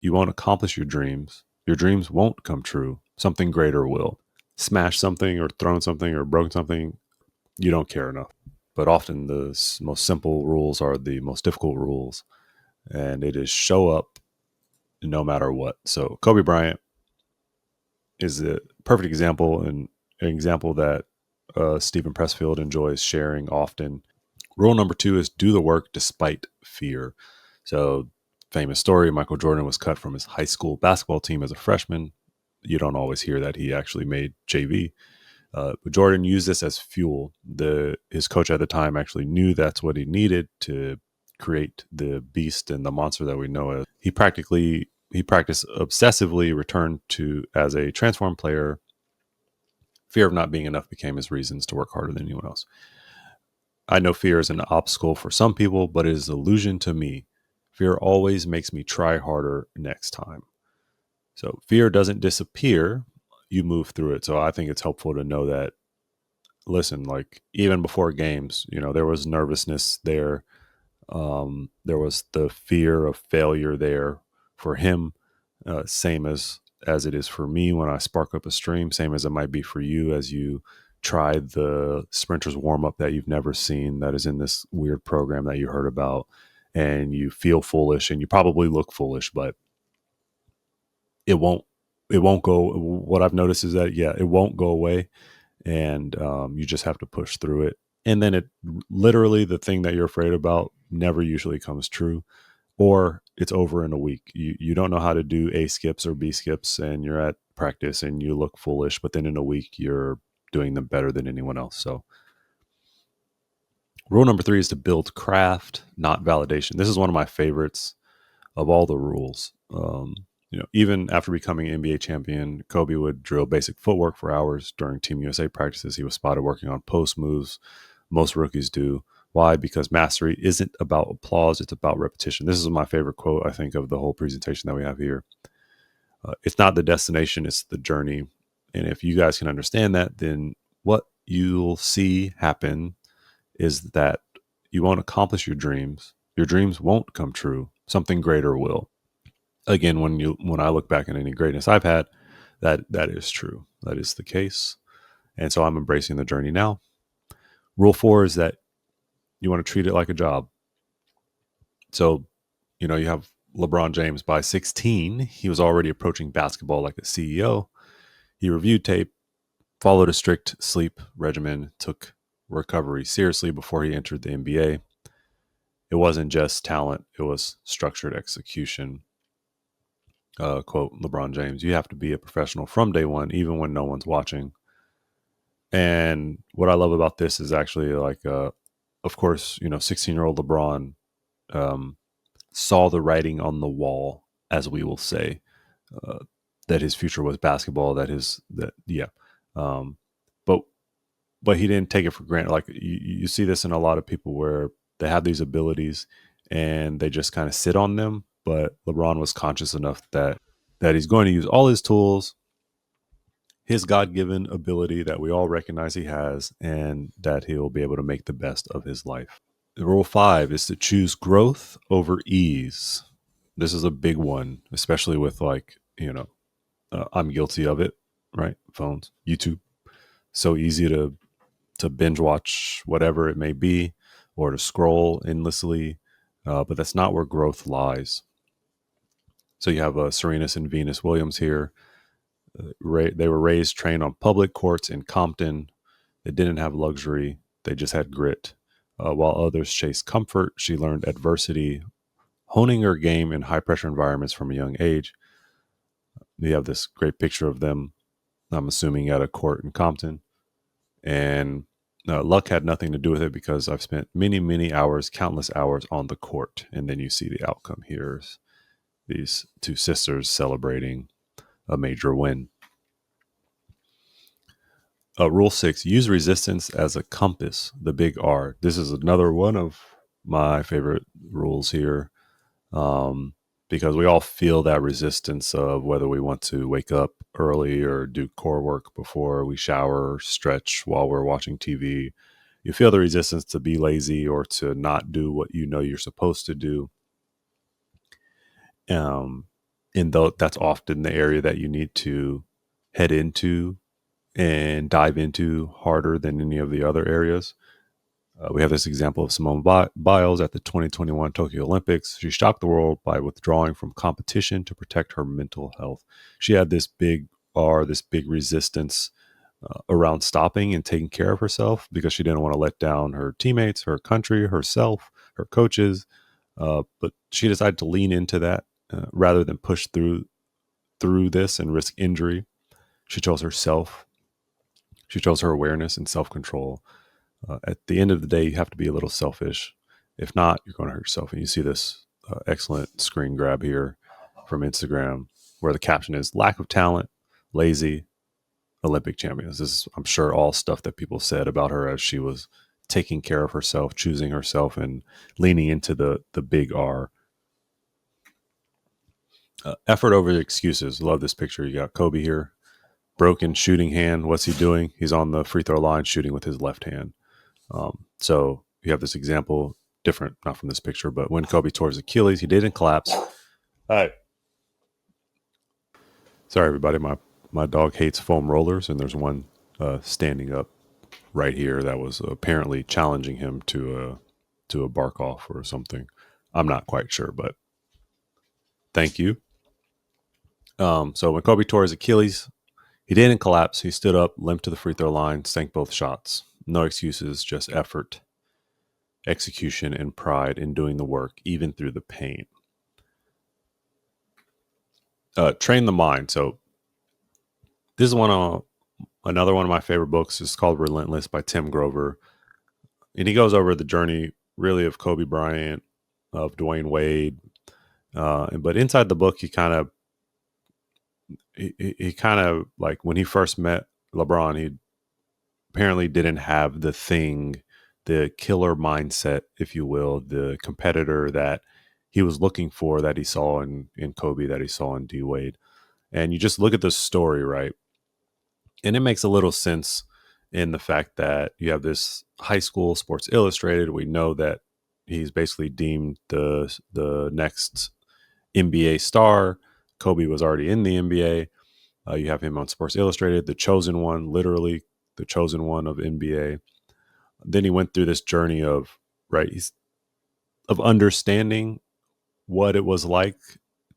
You won't accomplish your dreams. Your dreams won't come true. Something greater will. Smash something or thrown something or broken something, you don't care enough. But often the most simple rules are the most difficult rules. And it is show up no matter what. So Kobe Bryant is a perfect example, and an example that Stephen Pressfield enjoys sharing often. Rule number 2 is do the work despite fear. So, famous story, Michael Jordan was cut from his high school basketball team as a freshman. You don't always hear that he actually made JV. But Jordan used this as fuel. His coach at the time actually knew that's what he needed to create the beast and the monster that we know as. He practiced obsessively, returned to as a transformed player. Fear of not being enough became his reasons to work harder than anyone else. I know fear is an obstacle for some people, but it is an illusion to me. Fear always makes me try harder next time. So fear doesn't disappear, you move through it. So I think it's helpful to know that, listen, like even before games, there was nervousness there. There was the fear of failure there for him, same as it is for me when I spark up a stream, same as it might be for you as you try the sprinters warm up that you've never seen, that is in this weird program that you heard about, and you feel foolish and you probably look foolish, but it won't go. What I've noticed is that, it won't go away, and you just have to push through it. And then it literally, the thing that you're afraid about never usually comes true, or it's over in a week. You don't know how to do A skips or B skips, and you're at practice and you look foolish, but then in a week you're doing them better than anyone else. So rule number 3 is to build craft, not validation. This is one of my favorites of all the rules. Even after becoming NBA champion, Kobe would drill basic footwork for hours during Team USA practices. He was spotted working on post moves. Most rookies do. Why? Because mastery isn't about applause, it's about repetition. This is my favorite quote, I think, of the whole presentation that we have here. It's not the destination, it's the journey. And if you guys can understand that, then what you'll see happen is that you won't accomplish your dreams. Your dreams won't come true. Something greater will. Again, when I look back at any greatness I've had, that is true. That is the case. And so I'm embracing the journey now. Rule 4 is that you want to treat it like a job. So, you have LeBron James by 16. He was already approaching basketball like a CEO. He reviewed tape, followed a strict sleep regimen, took recovery seriously before he entered the NBA. It wasn't just talent, it was structured execution. Quote LeBron James, you have to be a professional from day one, even when no one's watching. And what I love about this is actually of course, 16-year-old LeBron saw the writing on the wall, as we will say, that his future was basketball. Um, but he didn't take it for granted. Like you see this in a lot of people where they have these abilities and they just kind of sit on them. But LeBron was conscious enough that he's going to use all his tools, his God-given ability that we all recognize he has, and that he'll be able to make the best of his life. Rule 5 is to choose growth over ease. This is a big one, especially with I'm guilty of it, right? Phones, YouTube, so easy to binge watch whatever it may be, or to scroll endlessly, but that's not where growth lies. So you have Serenus and Venus Williams here. They were raised, trained on public courts in Compton. They didn't have luxury. They just had grit. While others chased comfort, she learned adversity, honing her game in high-pressure environments from a young age. You have this great picture of them, I'm assuming, at a court in Compton. And luck had nothing to do with it, because I've spent many, many hours, countless hours on the court. And then you see the outcome here. These two sisters celebrating a major win. Rule 6, use resistance as a compass, the big R. This is another one of my favorite rules here, because we all feel that resistance of whether we want to wake up early or do core work before we shower, or stretch while we're watching TV. You feel the resistance to be lazy or to not do what you know you're supposed to do. And though that's often the area that you need to head into and dive into harder than any of the other areas. We have this example of Simone Biles at the 2021 Tokyo Olympics. She shocked the world by withdrawing from competition to protect her mental health. She had this big resistance around stopping and taking care of herself because she didn't want to let down her teammates, her country, herself, her coaches. But she decided to lean into that rather than push through this and risk injury. She chose herself. She chose her awareness and self control. At the end of the day, you have to be a little selfish. If not, you're going to hurt yourself. And you see this excellent screen grab here from Instagram where the caption is lack of talent, lazy, Olympic champions. This is, I'm sure, all stuff that people said about her as she was taking care of herself, choosing herself, and leaning into the big R. Effort over excuses. Love this picture. You got Kobe here, broken shooting hand. What's he doing? He's on the free throw line shooting with his left hand. So you have this example, different, not from this picture, but when Kobe tore his Achilles, he didn't collapse. Hi. Sorry, everybody. My dog hates foam rollers, and there's one standing up right here that was apparently challenging him to a bark off or something. I'm not quite sure, but thank you. So when Kobe tore his Achilles, he didn't collapse. He stood up, limped to the free throw line, sank both shots. No excuses, just effort, execution, and pride in doing the work, even through the pain. Train the mind. So this is another one of my favorite books. It's called Relentless by Tim Grover, and he goes over the journey really of Kobe Bryant, of Dwayne Wade. But inside the book, he kind of like when he first met LeBron, he apparently didn't have the killer mindset, if you will, the competitor that he was looking for, that he saw in Kobe, that he saw in D Wade. And you just look at the story, right? And it makes a little sense in the fact that you have this high school Sports Illustrated. We know that he's basically deemed the next NBA star. Kobe was already in the NBA. You have him on Sports Illustrated, the chosen one, literally the chosen one of NBA. Then he went through this journey of of understanding what it was like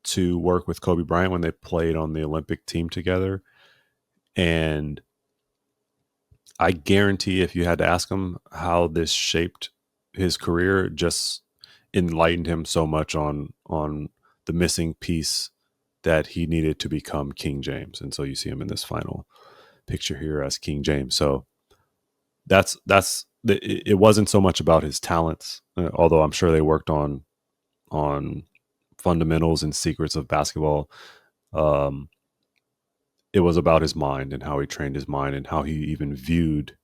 to work with Kobe Bryant when they played on the Olympic team together. And I guarantee if you had to ask him how this shaped his career, just enlightened him so much on the missing piece that he needed to become King James. And so you see him in this final picture here as King James. So it wasn't so much about his talents, although I'm sure they worked on fundamentals and secrets of basketball. Um, it was about his mind and how he trained his mind and how he even viewed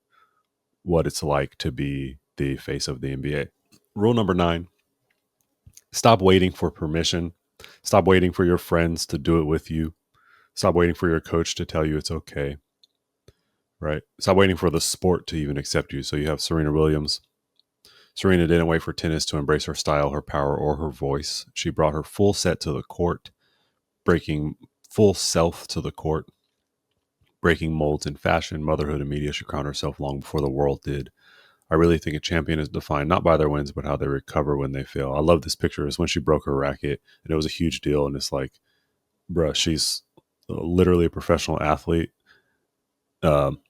what it's like to be the face of the NBA. Rule number 9: stop waiting for permission. Stop waiting for your friends to do it with you. Stop waiting for your coach to tell you it's okay. Right? Stop waiting for the sport to even accept you. So you have Serena Williams. Serena didn't wait for tennis to embrace her style, her power, or her voice. She brought her full set to the court, breaking full self to the court, breaking molds in fashion, motherhood, and media. She crowned herself long before the world did. I really think a champion is defined not by their wins, but how they recover when they fail. I love this picture. It's when she broke her racket, and it was a huge deal. And it's like, bruh, she's literally a professional athlete. Um,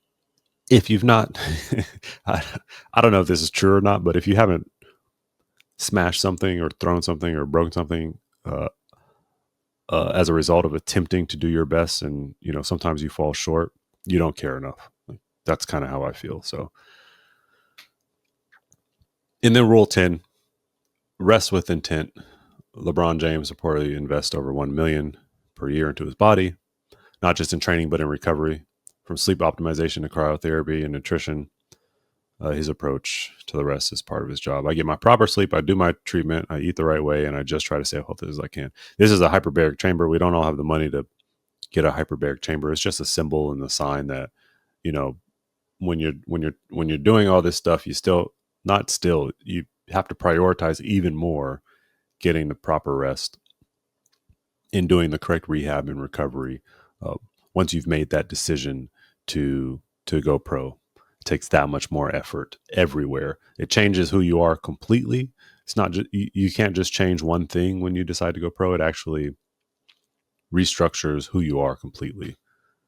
if you've not, I, I don't know if this is true or not, but if you haven't smashed something or thrown something or broken something as a result of attempting to do your best, and sometimes you fall short, you don't care enough. Like, that's kind of how I feel. So, and then rule 10: rest with intent. LeBron James reportedly invests over $1 million per year into his body, not just in training but in recovery, from sleep optimization to cryotherapy and nutrition. His approach to the rest is part of his job. I get my proper sleep, I do my treatment, I eat the right way, and I just try to stay healthy as I can. This is a hyperbaric chamber. We don't all have the money to get a hyperbaric chamber. It's just a symbol and the sign that, you know, when you're doing all this stuff, you have to prioritize even more getting the proper rest. in doing the correct rehab and recovery. Uh, Once you've made that decision to go pro, it takes that much more effort everywhere. It changes who you are completely. It's not just you can't just change one thing when you decide to go pro. It actually restructures who you are completely.